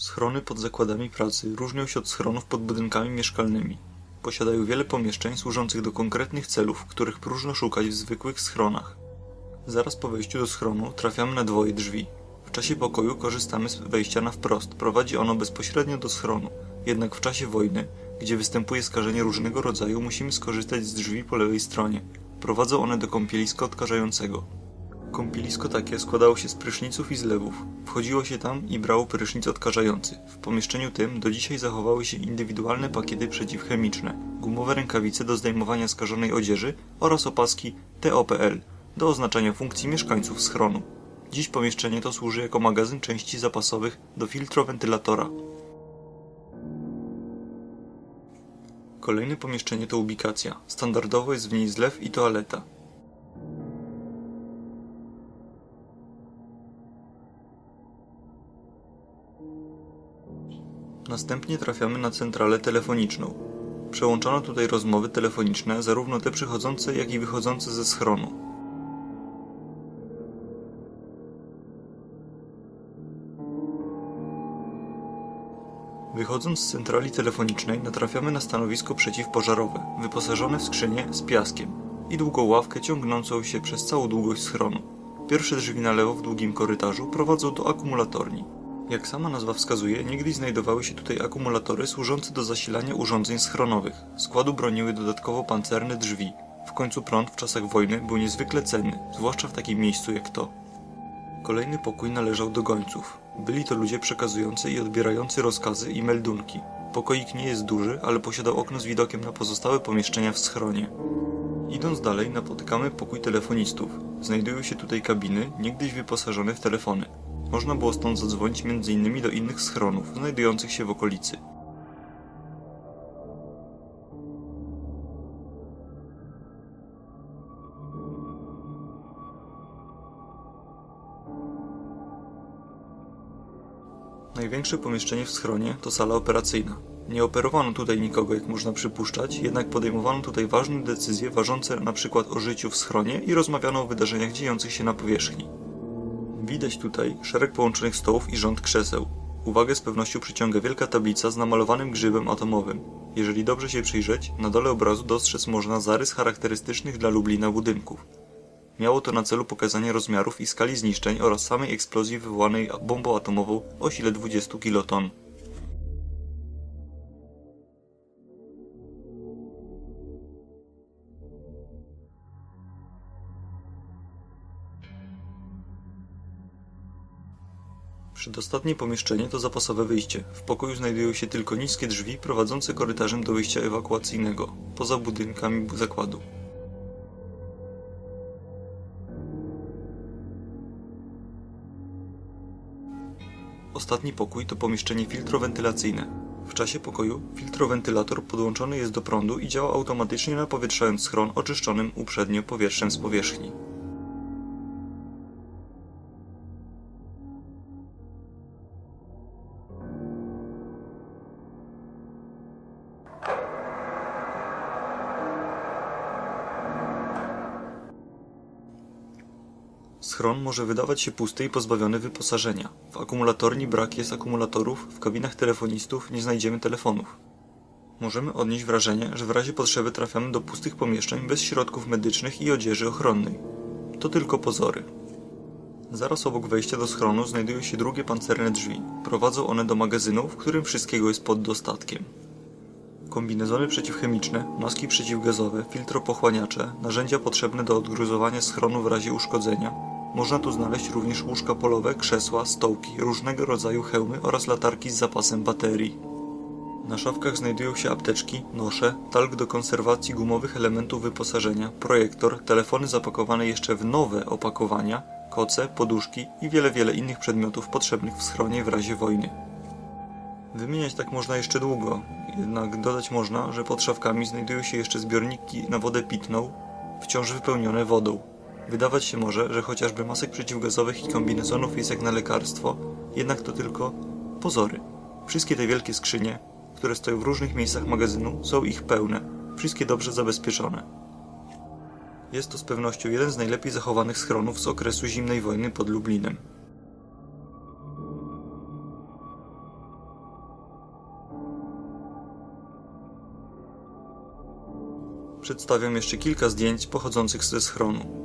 Schrony pod zakładami pracy różnią się od schronów pod budynkami mieszkalnymi. Posiadają wiele pomieszczeń służących do konkretnych celów, których próżno szukać w zwykłych schronach. Zaraz po wejściu do schronu trafiamy na dwoje drzwi. W czasie pokoju korzystamy z wejścia na wprost, prowadzi ono bezpośrednio do schronu. Jednak w czasie wojny, gdzie występuje skażenie różnego rodzaju, musimy skorzystać z drzwi po lewej stronie. Prowadzą one do kąpieliska odkażającego. Kąpielisko takie składało się z pryszniców i zlewów. Wchodziło się tam i brało prysznic odkażający. W pomieszczeniu tym do dzisiaj zachowały się indywidualne pakiety przeciwchemiczne, gumowe rękawice do zdejmowania skażonej odzieży oraz opaski TOPL do oznaczania funkcji mieszkańców schronu. Dziś pomieszczenie to służy jako magazyn części zapasowych do filtrowentylatora. Kolejne pomieszczenie to ubikacja. Standardowo jest w niej zlew i toaleta. Następnie trafiamy na centralę telefoniczną. Przełączano tutaj rozmowy telefoniczne, zarówno te przychodzące, jak i wychodzące ze schronu. Wychodząc z centrali telefonicznej natrafiamy na stanowisko przeciwpożarowe, wyposażone w skrzynię z piaskiem i długą ławkę ciągnącą się przez całą długość schronu. Pierwsze drzwi na lewo w długim korytarzu prowadzą do akumulatorni. Jak sama nazwa wskazuje, niegdyś znajdowały się tutaj akumulatory służące do zasilania urządzeń schronowych. Składu broniły dodatkowo pancerne drzwi. W końcu prąd w czasach wojny był niezwykle cenny, zwłaszcza w takim miejscu jak to. Kolejny pokój należał do gońców. Byli to ludzie przekazujący i odbierający rozkazy i meldunki. Pokoik nie jest duży, ale posiadał okno z widokiem na pozostałe pomieszczenia w schronie. Idąc dalej napotykamy pokój telefonistów. Znajdują się tutaj kabiny, niegdyś wyposażone w telefony. Można było stąd zadzwonić m.in. do innych schronów, znajdujących się w okolicy. Największe pomieszczenie w schronie to sala operacyjna. Nie operowano tutaj nikogo, jak można przypuszczać, jednak podejmowano tutaj ważne decyzje ważące np. o życiu w schronie i rozmawiano o wydarzeniach dziejących się na powierzchni. Widać tutaj szereg połączonych stołów i rząd krzeseł. Uwagę z pewnością przyciąga wielka tablica z namalowanym grzybem atomowym. Jeżeli dobrze się przyjrzeć, na dole obrazu dostrzec można zarys charakterystycznych dla Lublina budynków. Miało to na celu pokazanie rozmiarów i skali zniszczeń oraz samej eksplozji wywołanej bombą atomową o sile 20 kiloton. Przedostatnie pomieszczenie to zapasowe wyjście. W pokoju znajdują się tylko niskie drzwi prowadzące korytarzem do wyjścia ewakuacyjnego, poza budynkami zakładu. Ostatni pokój to pomieszczenie filtrowentylacyjne. W czasie pokoju filtrowentylator podłączony jest do prądu i działa automatycznie, napowietrzając schron oczyszczonym uprzednio powietrzem z powierzchni. Schron może wydawać się pusty i pozbawiony wyposażenia. W akumulatorni brak jest akumulatorów, w kabinach telefonistów nie znajdziemy telefonów. Możemy odnieść wrażenie, że w razie potrzeby trafiamy do pustych pomieszczeń bez środków medycznych i odzieży ochronnej. To tylko pozory. Zaraz obok wejścia do schronu znajdują się drugie pancerne drzwi. Prowadzą one do magazynu, w którym wszystkiego jest pod dostatkiem. Kombinezony przeciwchemiczne, maski przeciwgazowe, filtropochłaniacze, narzędzia potrzebne do odgruzowania schronu w razie uszkodzenia. Można tu znaleźć również łóżka polowe, krzesła, stołki, różnego rodzaju hełmy oraz latarki z zapasem baterii. Na szafkach znajdują się apteczki, nosze, talk do konserwacji gumowych elementów wyposażenia, projektor, telefony zapakowane jeszcze w nowe opakowania, koce, poduszki i wiele innych przedmiotów potrzebnych w schronie w razie wojny. Wymieniać tak można jeszcze długo, jednak dodać można, że pod szafkami znajdują się jeszcze zbiorniki na wodę pitną, wciąż wypełnione wodą. Wydawać się może, że chociażby masek przeciwgazowych i kombinezonów jest jak na lekarstwo, jednak to tylko pozory. Wszystkie te wielkie skrzynie, które stoją w różnych miejscach magazynu, są ich pełne, wszystkie dobrze zabezpieczone. Jest to z pewnością jeden z najlepiej zachowanych schronów z okresu zimnej wojny pod Lublinem. Przedstawiam jeszcze kilka zdjęć pochodzących ze schronu.